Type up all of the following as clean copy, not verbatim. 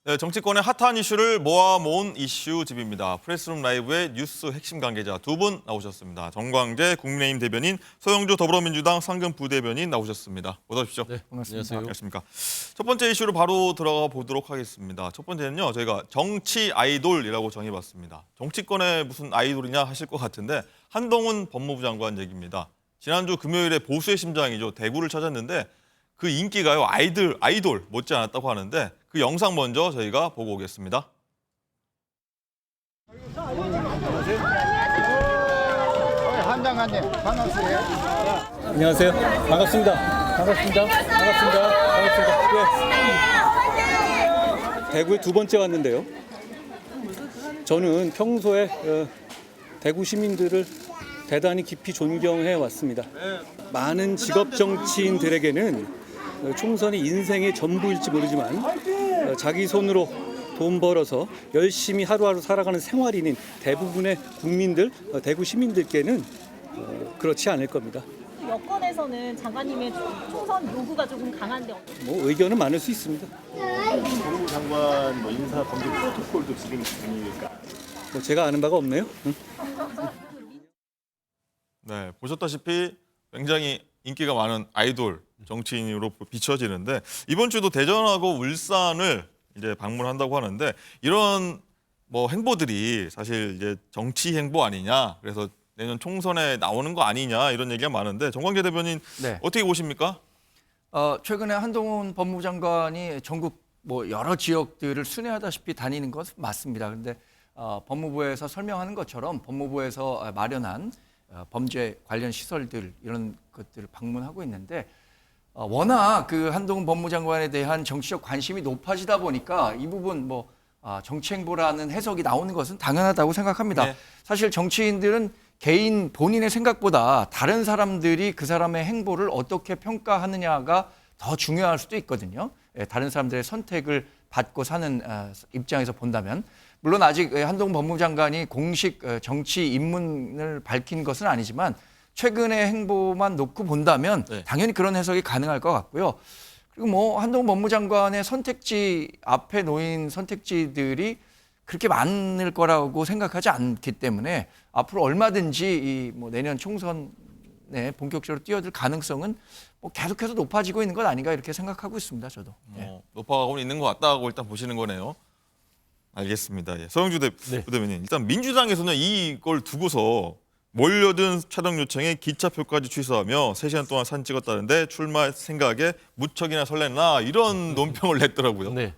네, 정치권의 핫한 이슈를 모아모은 이슈집입니다. 프레스룸 라이브의 뉴스 핵심 관계자 두 분 나오셨습니다. 정광재 국민의힘 대변인, 소영주 더불어민주당 상근 부대변인 나오셨습니다. 어서 오십시오. 네, 반갑습니다. 안녕하십니까. 첫 번째 이슈로 바로 들어가 보도록 하겠습니다. 첫 번째는요, 저희가 정치 아이돌이라고 정해봤습니다. 정치권의 무슨 아이돌이냐 하실 것 같은데 한동훈 법무부 장관 얘기입니다. 지난주 금요일에 보수의 심장이죠. 대구를 찾았는데 그 인기가요, 아이돌 못지 않았다고 하는데 그 영상 먼저 저희가 보고 오겠습니다. 한장관님 반갑습니다. 안녕하세요. 반갑습니다. 예. 대구에 두 번째 왔는데요. 저는 평소에 대구 시민들을 대단히 깊이 존경해 왔습니다. 많은 직업 정치인들에게는 총선이 인생의 전부일지 모르지만 자기 손으로 돈 벌어서 열심히 하루하루 살아가는 생활인인 대부분의 국민들, 대구 시민들께는 그렇지 않을 겁니다. 여권에서는 장관님의 총선 요구가 조금 강한데 뭐 의견은 많을 수 있습니다. 법무부 장관 인사 범죄 프로토콜도 진행 중이니까. 뭐 제가 아는 바가 없네요. 네, 보셨다시피 굉장히 인기가 많은 아이돌 정치인으로 비춰지는데 이번 주도 대전하고 울산을 이제 방문한다고 하는데 이런 뭐 행보들이 사실 이제 정치 행보 아니냐, 그래서 내년 총선에 나오는 거 아니냐 이런 얘기가 많은데 정광재 대변인 네. 어떻게 보십니까? 최근에 한동훈 법무부 장관이 전국 뭐 여러 지역들을 순회하다시피 다니는 것 맞습니다. 그런데 법무부에서 설명하는 것처럼 법무부에서 마련한 범죄 관련 시설들 이런 것들을 방문하고 있는데 워낙 그 한동훈 법무부 장관에 대한 정치적 관심이 높아지다 보니까 이 부분 뭐 정치 행보라는 해석이 나오는 것은 당연하다고 생각합니다. 네. 사실 정치인들은 개인 본인의 생각보다 다른 사람들이 그 사람의 행보를 어떻게 평가하느냐가 더 중요할 수도 있거든요. 다른 사람들의 선택을 받고 사는 입장에서 본다면 물론 아직 한동훈 법무부 장관이 공식 정치 입문을 밝힌 것은 아니지만 최근의 행보만 놓고 본다면 네. 당연히 그런 해석이 가능할 것 같고요. 그리고 뭐 한동훈 법무부 장관의 선택지 앞에 놓인 선택지들이 그렇게 많을 거라고 생각하지 않기 때문에 앞으로 얼마든지 뭐 내년 총선에 본격적으로 뛰어들 가능성은 뭐 계속해서 높아지고 있는 것 아닌가 이렇게 생각하고 있습니다. 저도. 높아가고 있는 것 같다고 일단 보시는 거네요. 알겠습니다. 예. 소영주 부대변인, 일단 민주당에서는 이걸 두고서 몰려든 촬영 요청에 기차표까지 취소하며 3시간 동안 사진 찍었다는데 출마 생각에 무척이나 설렜나 이런 논평을 냈더라고요. 네.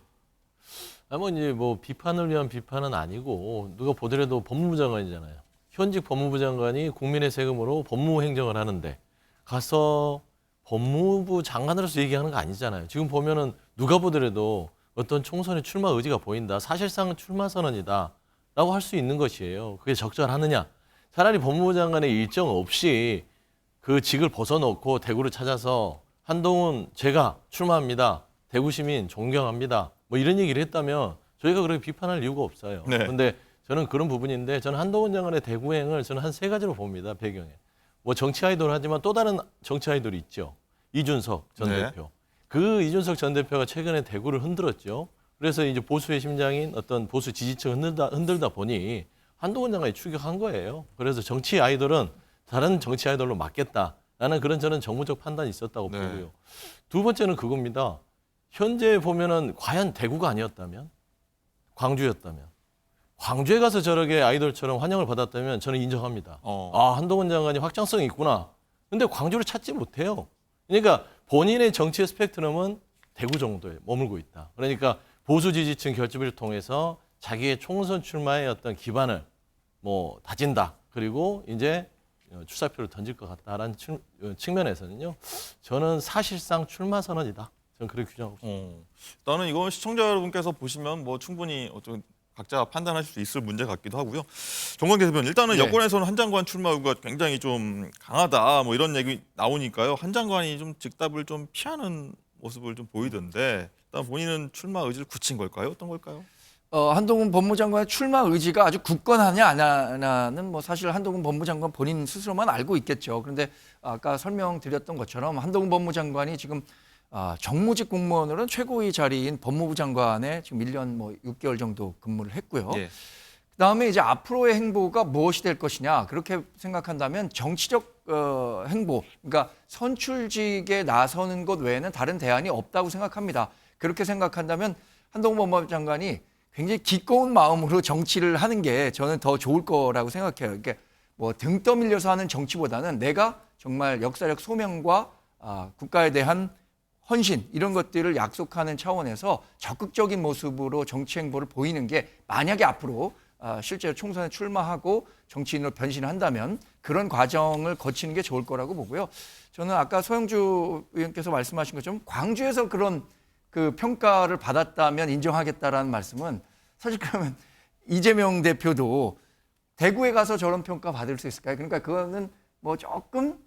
이제 뭐 비판을 위한 비판은 아니고 누가 보더라도 법무부 장관이잖아요. 현직 법무부 장관이 국민의 세금으로 법무부 행정을 하는데 가서 법무부 장관으로서 얘기하는 거 아니잖아요. 지금 보면은 누가 보더라도 어떤 총선에 출마 의지가 보인다. 사실상은 출마 선언이다라고 할 수 있는 것이에요. 그게 적절하느냐? 차라리 법무부 장관의 일정 없이 그 직을 벗어놓고 대구를 찾아서 한동훈 제가 출마합니다. 대구 시민 존경합니다. 뭐 이런 얘기를 했다면 저희가 그렇게 비판할 이유가 없어요. 네. 그런데 저는 그런 부분인데 저는 한동훈 장관의 대구행을 저는 한 3가지로 봅니다. 배경에. 뭐 정치 아이돌 하지만 또 다른 정치 아이돌이 있죠. 이준석 전 네. 대표. 그 이준석 전 대표가 최근에 대구를 흔들었죠. 그래서 이제 보수의 심장인 어떤 보수 지지층을 흔들다 보니 한동훈 장관이 추격한 거예요. 그래서 정치 아이돌은 다른 정치 아이돌로 맞겠다라는 그런 저는 정무적 판단이 있었다고 네. 보고요. 두 번째는 그겁니다. 현재 보면은 과연 대구가 아니었다면, 광주였다면, 광주에 가서 저렇게 아이돌처럼 환영을 받았다면 저는 인정합니다. 한동훈 장관이 확장성이 있구나. 근데 광주를 찾지 못해요. 그러니까 본인의 정치의 스펙트럼은 대구 정도에 머물고 있다. 그러니까 보수 지지층 결집을 통해서 자기의 총선 출마의 어떤 기반을 뭐 다진다. 그리고 이제 출사표를 던질 것 같다라는 측면에서는요. 저는 사실상 출마 선언이다. 저는 그렇게 규정하고 있습니다. 일단은 이건 시청자 여러분께서 보시면 뭐 충분히 어떤 각자 판단하실 수 있을 문제 같기도 하고요. 정광재 대변인, 일단은 네. 여권에서는 한 장관 출마 의구가 굉장히 좀 강하다 뭐 이런 얘기 나오니까요. 한 장관이 좀 즉답을 좀 피하는 모습을 좀 보이던데 일단 본인은 출마 의지를 굳힌 걸까요? 어떤 걸까요? 한동훈 법무부 장관의 출마 의지가 아주 굳건하냐 안 하냐는 뭐 사실 한동훈 법무부 장관 본인 스스로만 알고 있겠죠. 그런데 아까 설명드렸던 것처럼 한동훈 법무부 장관이 지금 정무직 공무원으로는 최고위 자리인 법무부 장관에 지금 1년 뭐 6개월 정도 근무를 했고요. 예. 그다음에 이제 앞으로의 행보가 무엇이 될 것이냐 그렇게 생각한다면 정치적 행보, 그러니까 선출직에 나서는 것 외에는 다른 대안이 없다고 생각합니다. 그렇게 생각한다면 한동훈 법무부 장관이 굉장히 기꺼운 마음으로 정치를 하는 게 저는 더 좋을 거라고 생각해요. 이게 뭐 등 떠밀려서 하는 정치보다는 내가 정말 역사적 소명과 국가에 대한 헌신 이런 것들을 약속하는 차원에서 적극적인 모습으로 정치 행보를 보이는 게 만약에 앞으로 실제로 총선에 출마하고 정치인으로 변신한다면 그런 과정을 거치는 게 좋을 거라고 보고요. 저는 아까 소영주 의원께서 말씀하신 것처럼 광주에서 그런 그 평가를 받았다면 인정하겠다라는 말씀은 사실 그러면 이재명 대표도 대구에 가서 저런 평가 받을 수 있을까요? 그러니까 그거는 뭐 조금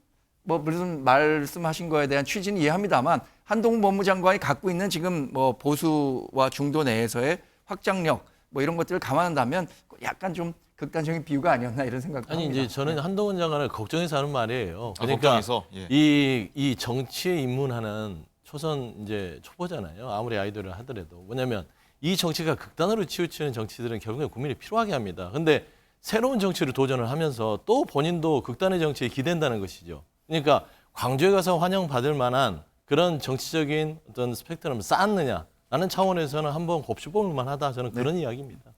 뭐 무슨 말씀하신 거에 대한 취지는 이해합니다만 한동훈 법무장관이 갖고 있는 지금 뭐 보수와 중도 내에서의 확장력 뭐 이런 것들을 감안한다면 약간 좀 극단적인 비유가 아니었나 이런 생각도 아니 합니다. 이제 저는 한동훈 장관을 걱정해서 하는 말이에요. 걱정해서? 예. 이 정치에 입문하는 초선 이제 초보잖아요. 아무리 아이돌을 하더라도 뭐냐면 이 정치가 극단으로 치우치는 정치들은 결국에 국민이 필요하게 합니다. 근데 새로운 정치를 도전을 하면서 또 본인도 극단의 정치에 기댄다는 것이죠. 그러니까 광주에 가서 환영받을 만한 그런 정치적인 어떤 스펙트럼을 쌓았느냐라는 차원에서는 한번 곱씹어볼 만하다. 저는 그런 이야기입니다.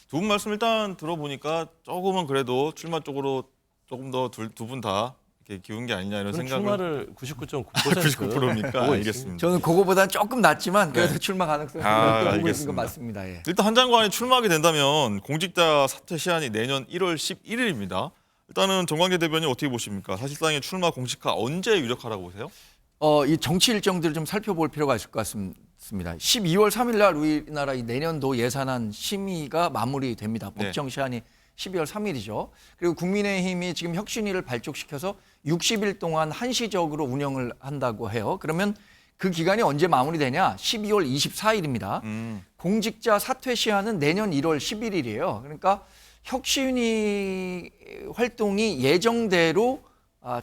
두 분 말씀 일단 들어보니까 조금은 그래도 출마 쪽으로 조금 더 두 분 다 이렇게 기운 게 아니냐 이런 저는 생각을 출마를 99.9% 99%입니까? 보고 알겠습니다. 저는 그거보다는 조금 낮지만 그래도 출마 가능성이 보고 있는 건 알겠습니다. 맞습니다. 예. 일단 한 장관이 출마하게 된다면 공직자 사퇴 시한이 내년 1월 11일입니다. 일단은 정광재 대변인 어떻게 보십니까? 사실상의 출마 공식화 언제 유력하라고 보세요? 이 정치 일정들을 좀 살펴볼 필요가 있을 것 같습니다. 12월 3일 날 우리나라 이 내년도 예산안 심의가 마무리됩니다. 네. 법정 시한이 12월 3일이죠. 그리고 국민의힘이 지금 혁신위를 발족시켜서 60일 동안 한시적으로 운영을 한다고 해요. 그러면 그 기간이 언제 마무리되냐? 12월 24일입니다. 공직자 사퇴 시한은 내년 1월 11일이에요. 그러니까 혁신위 활동이 예정대로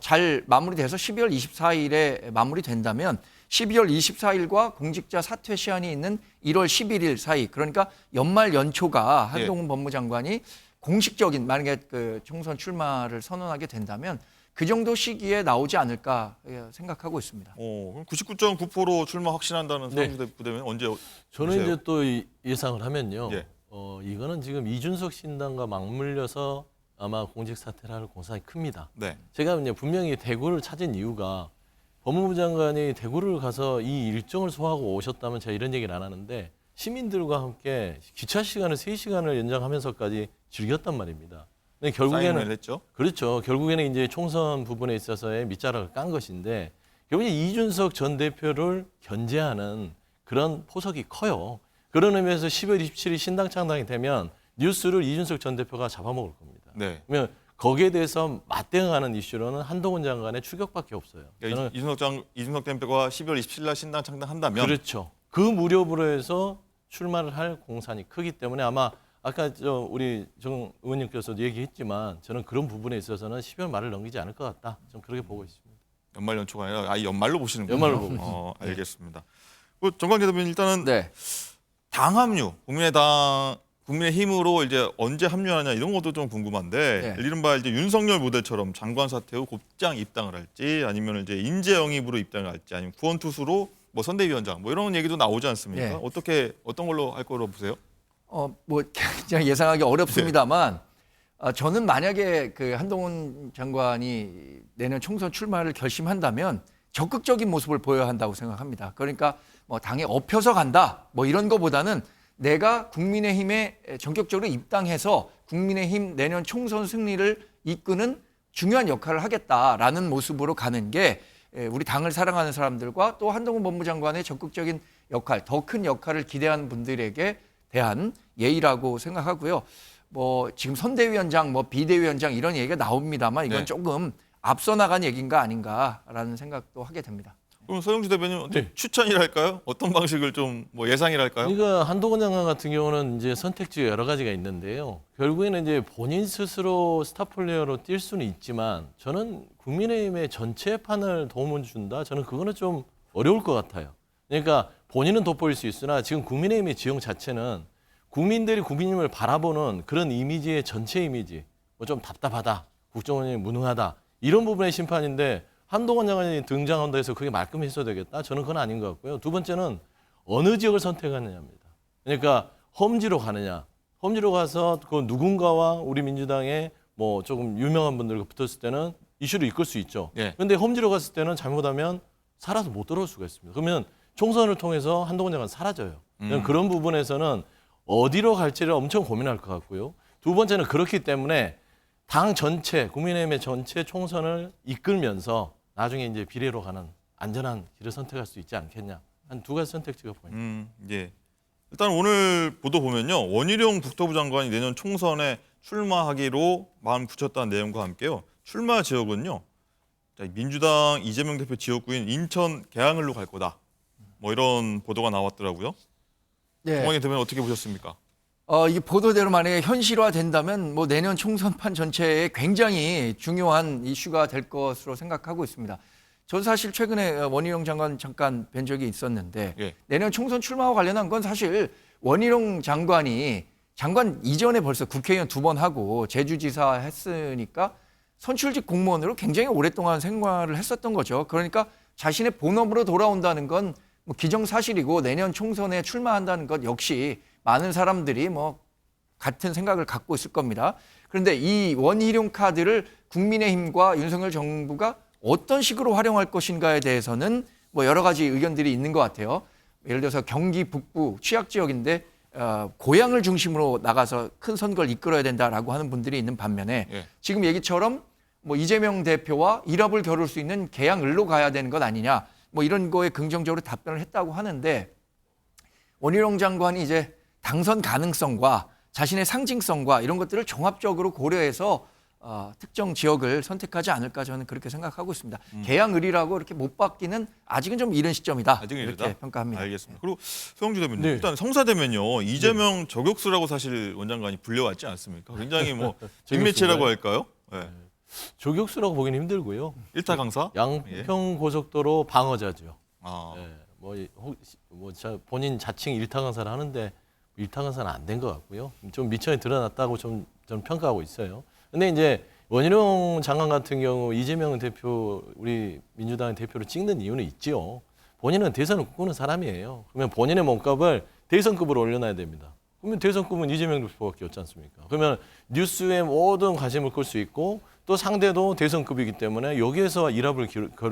잘 마무리돼서 12월 24일에 마무리된다면 12월 24일과 공직자 사퇴 시한이 있는 1월 11일 사이, 그러니까 연말 연초가 한동훈 법무장관이 공식적인 만약에 그 총선 출마를 선언하게 된다면 그 정도 시기에 나오지 않을까 생각하고 있습니다. 그럼 99.9% 출마 확신한다는 네. 서영주 대표되면 언제 저는 보세요? 이제 또 예상을 하면요. 예. 이거는 지금 이준석 신당과 맞물려서 아마 공직 사퇴를 할 공산이 큽니다. 네. 제가 이제 분명히 대구를 찾은 이유가 법무부 장관이 대구를 가서 이 일정을 소화하고 오셨다면 제가 이런 얘기를 안 하는데 시민들과 함께 기차 시간을 3시간을 연장하면서까지 즐겼단 말입니다. 근데 사인을 결국에는 했죠. 그렇죠. 결국에는 이제 총선 부분에 있어서의 밑자락을 깐 것인데 결국 이준석 전 대표를 견제하는 그런 포석이 커요. 그런 의미에서 10월 27일 신당 창당이 되면 뉴스를 이준석 전 대표가 잡아먹을 겁니다. 네. 그러면 거기에 대해서 맞대응하는 이슈로는 한동훈 장관의 추격밖에 없어요. 그러니까 이준석 대표가 12월 27일 날 신당 창당한다면 그렇죠. 그 무렵으로 해서 출마를 할 공산이 크기 때문에 아마 아까 우리 정 의원님께서도 얘기했지만 저는 그런 부분에 있어서는 12월 말을 넘기지 않을 것 같다. 좀 그렇게 보고 있습니다. 연말 연초가 아니라 아예 연말로 보시는군요. 연말로 보고 있습니다. 알겠습니다. 정광재 대변인 일단은 네. 당 합류, 국민의힘으로 이제 언제 합류하냐 이런 것도 좀 궁금한데 네. 이른바 이제 윤석열 모델처럼 장관 사퇴 후 곧장 입당을 할지 아니면 이제 인재 영입으로 입당을 할지 아니면 구원 투수로 뭐 선대위원장 뭐 이런 얘기도 나오지 않습니까? 네. 어떤 걸로 할 거로 보세요? 뭐 그냥 예상하기 어렵습니다만 저는 만약에 그 한동훈 장관이 내년 총선 출마를 결심한다면 적극적인 모습을 보여야 한다고 생각합니다. 그러니까 뭐 당에 업혀서 간다 뭐 이런 거보다는 내가 국민의힘에 전격적으로 입당해서 국민의힘 내년 총선 승리를 이끄는 중요한 역할을 하겠다라는 모습으로 가는 게 우리 당을 사랑하는 사람들과 또 한동훈 법무장관의 적극적인 역할, 더 큰 역할을 기대하는 분들에게 대한 예의라고 생각하고요. 뭐 지금 선대위원장, 뭐 비대위원장 이런 얘기가 나옵니다만 이건 네. 조금 앞서 나간 얘기인가 아닌가라는 생각도 하게 됩니다. 그럼 서영주 대변인 네. 추천이랄까요? 어떤 방식을 좀 뭐 예상이랄까요? 그러니까 한동훈 장관 같은 경우는 이제 선택지가 여러 가지가 있는데요. 결국에는 이제 본인 스스로 스타 플레이어로 뛸 수는 있지만 저는 국민의힘의 전체 판을 도움을 준다. 저는 그거는 좀 어려울 것 같아요. 그러니까 본인은 돋보일 수 있으나 지금 국민의힘의 지형 자체는 국민들이 국민님을 바라보는 그런 이미지의 전체 이미지, 뭐 좀 답답하다, 국정원이 무능하다 이런 부분의 심판인데 한동훈 장관이 등장한다 해서 그게 말끔했어야 되겠다? 저는 그건 아닌 것 같고요. 두 번째는 어느 지역을 선택하느냐입니다. 그러니까 험지로 가느냐, 험지로 가서 그 누군가와 우리 민주당의 뭐 조금 유명한 분들과 붙었을 때는 이슈를 이끌 수 있죠. 예. 그런데 험지로 갔을 때는 잘못하면 살아서 못 돌아올 수가 있습니다. 그러면 총선을 통해서 한동훈 장관 사라져요. 그런 부분에서는 어디로 갈지를 엄청 고민할 것 같고요. 두 번째는 그렇기 때문에 당 전체, 국민의힘의 전체 총선을 이끌면서 나중에 이제 비례로 가는 안전한 길을 선택할 수 있지 않겠냐. 한 두 가지 선택지가 보입니다. 예. 일단 오늘 보도 보면요. 원희룡 국토부 장관이 내년 총선에 출마하기로 마음 굳혔다는 내용과 함께요. 출마 지역은요. 자, 민주당 이재명 대표 지역구인 인천 계양을로 갈 거다. 뭐 이런 보도가 나왔더라고요. 네. 정황희 대변인 어떻게 보셨습니까? 이 보도대로 만약에 현실화된다면 뭐 내년 총선판 전체에 굉장히 중요한 이슈가 될 것으로 생각하고 있습니다. 저도 사실 최근에 원희룡 장관 잠깐 뵌 적이 있었는데 예. 내년 총선 출마와 관련한 건 사실 원희룡 장관이 장관 이전에 벌써 국회의원 2번 하고 제주지사 했으니까 선출직 공무원으로 굉장히 오랫동안 생활을 했었던 거죠. 그러니까 자신의 본업으로 돌아온다는 건 뭐 기정사실이고 내년 총선에 출마한다는 것 역시 많은 사람들이 뭐 같은 생각을 갖고 있을 겁니다. 그런데 이 원희룡 카드를 국민의힘과 윤석열 정부가 어떤 식으로 활용할 것인가에 대해서는 뭐 여러 가지 의견들이 있는 것 같아요. 예를 들어서 경기 북부 취약 지역인데 고향을 중심으로 나가서 큰 선거를 이끌어야 된다라고 하는 분들이 있는 반면에 예. 지금 얘기처럼 뭐 이재명 대표와 일합을 겨룰 수 있는 계양을로 가야 되는 것 아니냐 뭐 이런 거에 긍정적으로 답변을 했다고 하는데 원희룡 장관이 이제 당선 가능성과 자신의 상징성과 이런 것들을 종합적으로 고려해서 특정 지역을 선택하지 않을까 저는 그렇게 생각하고 있습니다. 계양을이라고 이렇게 못 받기는 아직은 좀 이른 시점이다. 아직은 이렇게 이르다? 평가합니다. 알겠습니다. 그리고 소영주 대변인 네. 일단 성사되면요. 이재명 저격수라고 사실 원장관이 불려왔지 않습니까? 굉장히 뭐 빅매치라고 할까요? 네. 저격수라고 보기는 힘들고요. 일타 강사? 양평 고속도로 방어자죠. 아. 본인 자칭 일타 강사를 하는데 일타 강사는 안 된 것 같고요. 좀 미천이 드러났다고 저는 평가하고 있어요. 근데 이제 원희룡 장관 같은 경우 이재명 대표 우리 민주당의 대표를 찍는 이유는 있지요. 본인은 대선을 꿈꾸는 사람이에요. 그러면 본인의 몸값을 대선급으로 올려놔야 됩니다. 그러면 대선급은 이재명 대표밖에 없지 않습니까? 그러면 뉴스에 모든 관심을 끌 수 있고 또 상대도 대선급이기 때문에 여기에서 일합을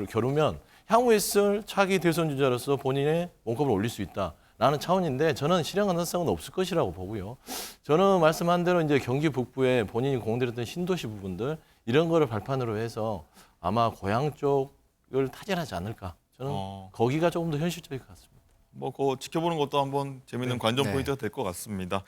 겨루면 향후에 있을 차기 대선 주자로서 본인의 몸값을 올릴 수 있다라는 차원인데 저는 실현 가능성은 없을 것이라고 보고요. 저는 말씀한 대로 이제 경기 북부에 본인이 공들였던 신도시 부분들 이런 거를 발판으로 해서 아마 고향 쪽을 타진하지 않을까. 저는 거기가 조금 더 현실적일 것 같습니다. 뭐 그거 지켜보는 것도 한번 재밌는 관전 네. 포인트가 될 것 같습니다.